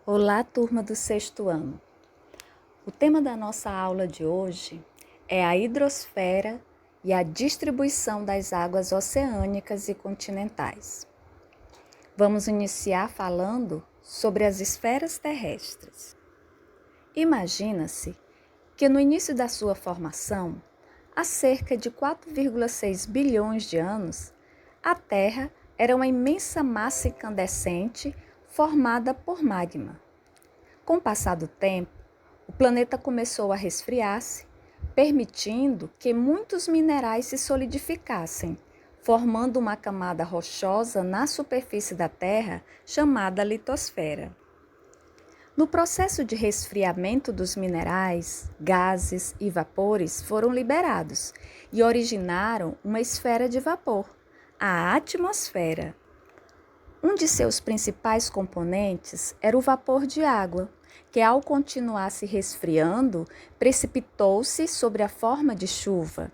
Olá, turma do sexto ano. O tema da nossa aula de hoje é a hidrosfera e a distribuição das águas oceânicas e continentais. Vamos iniciar falando sobre as esferas terrestres. Imagina-se que no início da sua formação, há cerca de 4,6 bilhões de anos, a Terra era uma imensa massa incandescente formada por magma. Com o passar do tempo, o planeta começou a resfriar-se, permitindo que muitos minerais se solidificassem, formando uma camada rochosa na superfície da Terra chamada litosfera. No processo de resfriamento dos minerais, gases e vapores foram liberados e originaram uma esfera de vapor, a atmosfera. Um de seus principais componentes era o vapor de água, que ao continuar se resfriando, precipitou-se sobre a forma de chuva.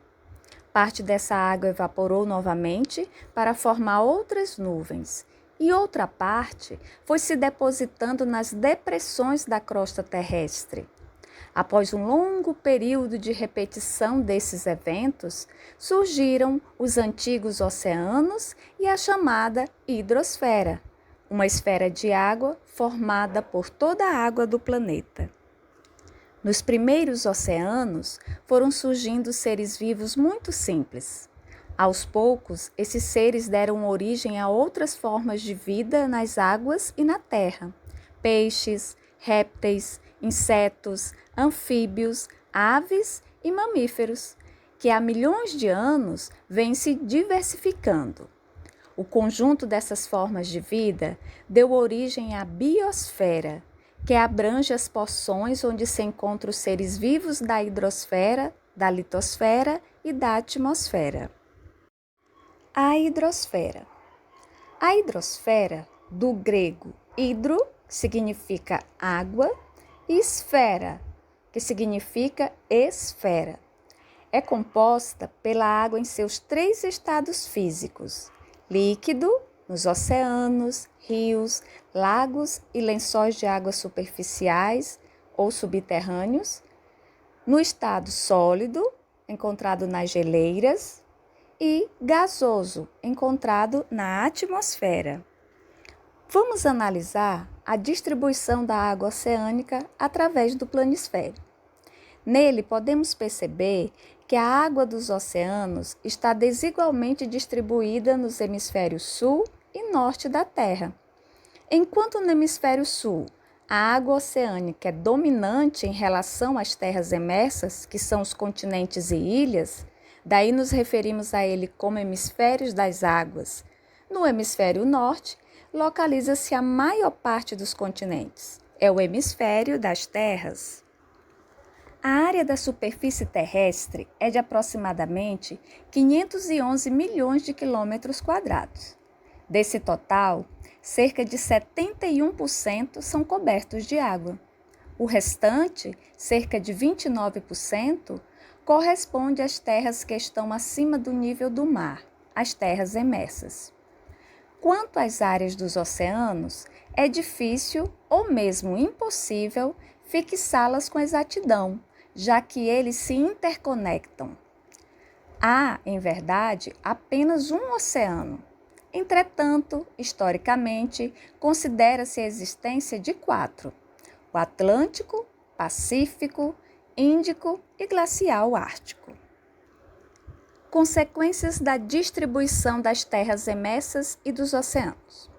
Parte dessa água evaporou novamente para formar outras nuvens, e outra parte foi se depositando nas depressões da crosta terrestre. Após um longo período de repetição desses eventos, surgiram os antigos oceanos e a chamada hidrosfera, uma esfera de água formada por toda a água do planeta. Nos primeiros oceanos, foram surgindo seres vivos muito simples. Aos poucos, esses seres deram origem a outras formas de vida nas águas e na terra: peixes, répteis, insetos, anfíbios, aves e mamíferos, que há milhões de anos vêm se diversificando. O conjunto dessas formas de vida deu origem à biosfera, que abrange as porções onde se encontram os seres vivos da hidrosfera, da litosfera e da atmosfera. A hidrosfera. A hidrosfera, do grego hidro, que significa água, e esfera, que significa esfera. É composta pela água em seus três estados físicos: líquido, nos oceanos, rios, lagos e lençóis de águas superficiais ou subterrâneos; no estado sólido, encontrado nas geleiras; e gasoso, encontrado na atmosfera. Vamos analisar a distribuição da água oceânica através do planisfério. Nele, podemos perceber que a água dos oceanos está desigualmente distribuída nos hemisférios sul e norte da Terra. Enquanto no hemisfério sul, a água oceânica é dominante em relação às terras emersas, que são os continentes e ilhas, daí nos referimos a ele como hemisférios das águas. No hemisfério norte, localiza-se a maior parte dos continentes. É o hemisfério das terras. A área da superfície terrestre é de aproximadamente 511 milhões de quilômetros quadrados. Desse total, cerca de 71% são cobertos de água. O restante, cerca de 29%, corresponde às terras que estão acima do nível do mar, as terras emersas. Quanto às áreas dos oceanos, é difícil ou mesmo impossível fixá-las com exatidão, já que eles se interconectam. Há, em verdade, apenas um oceano. Entretanto, historicamente, considera-se a existência de 4: o Atlântico, Pacífico, Índico e Glacial Ártico. Consequências da distribuição das terras emersas e dos oceanos.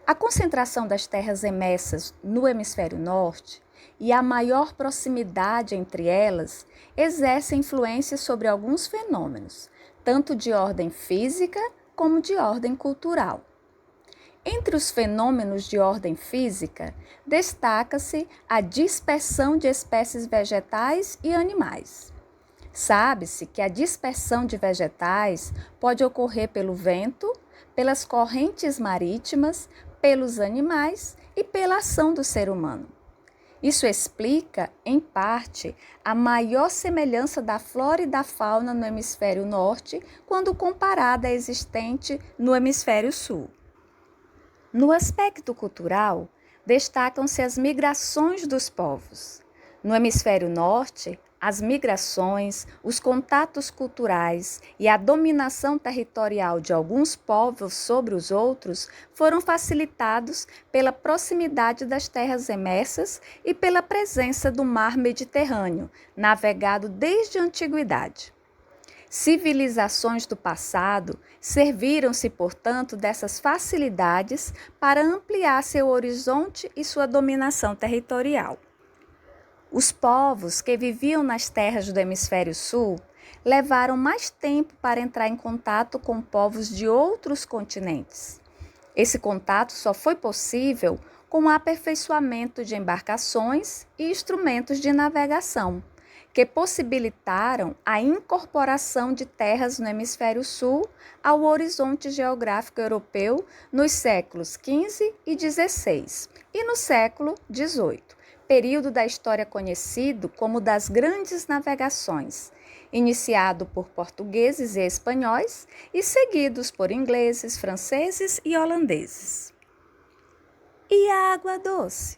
A concentração das terras emersas no hemisfério norte e a maior proximidade entre elas exercem influência sobre alguns fenômenos, tanto de ordem física como de ordem cultural. Entre os fenômenos de ordem física, destaca-se a dispersão de espécies vegetais e animais. Sabe-se que a dispersão de vegetais pode ocorrer pelo vento, pelas correntes marítimas, pelos animais e pela ação do ser humano. Isso explica, em parte, a maior semelhança da flora e da fauna no hemisfério norte quando comparada à existente no hemisfério sul. No aspecto cultural, destacam-se as migrações dos povos. No hemisfério norte, as migrações, os contatos culturais e a dominação territorial de alguns povos sobre os outros foram facilitados pela proximidade das terras emersas e pela presença do mar Mediterrâneo, navegado desde a antiguidade. Civilizações do passado serviram-se, portanto, dessas facilidades para ampliar seu horizonte e sua dominação territorial. Os povos que viviam nas terras do hemisfério sul levaram mais tempo para entrar em contato com povos de outros continentes. Esse contato só foi possível com o aperfeiçoamento de embarcações e instrumentos de navegação, que possibilitaram a incorporação de terras no hemisfério sul ao horizonte geográfico europeu nos séculos XV e XVI e no século XVIII, período da história conhecido como das Grandes Navegações, iniciado por portugueses e espanhóis e seguidos por ingleses, franceses e holandeses. E a água doce?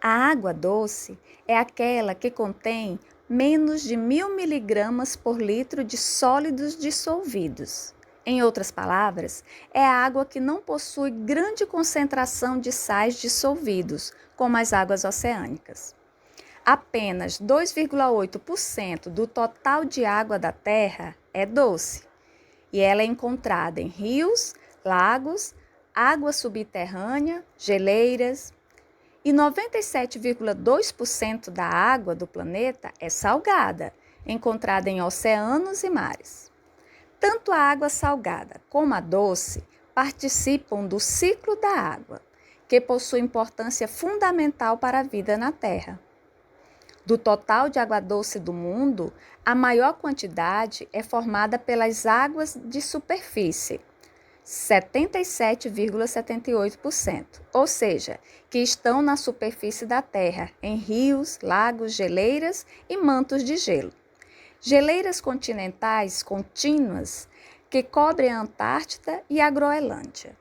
A água doce é aquela que contém menos de 1.000 miligramas por litro de sólidos dissolvidos. Em outras palavras, é a água que não possui grande concentração de sais dissolvidos, como as águas oceânicas. Apenas 2,8% do total de água da Terra é doce, e ela é encontrada em rios, lagos, água subterrânea, geleiras, e 97,2% da água do planeta é salgada, encontrada em oceanos e mares. Tanto a água salgada como a doce participam do ciclo da água, que possui importância fundamental para a vida na Terra. Do total de água doce do mundo, a maior quantidade é formada pelas águas de superfície, 77,78%, ou seja, que estão na superfície da Terra, em rios, lagos, geleiras e mantos de gelo. Geleiras continentais contínuas que cobrem a Antártida e a Groenlândia.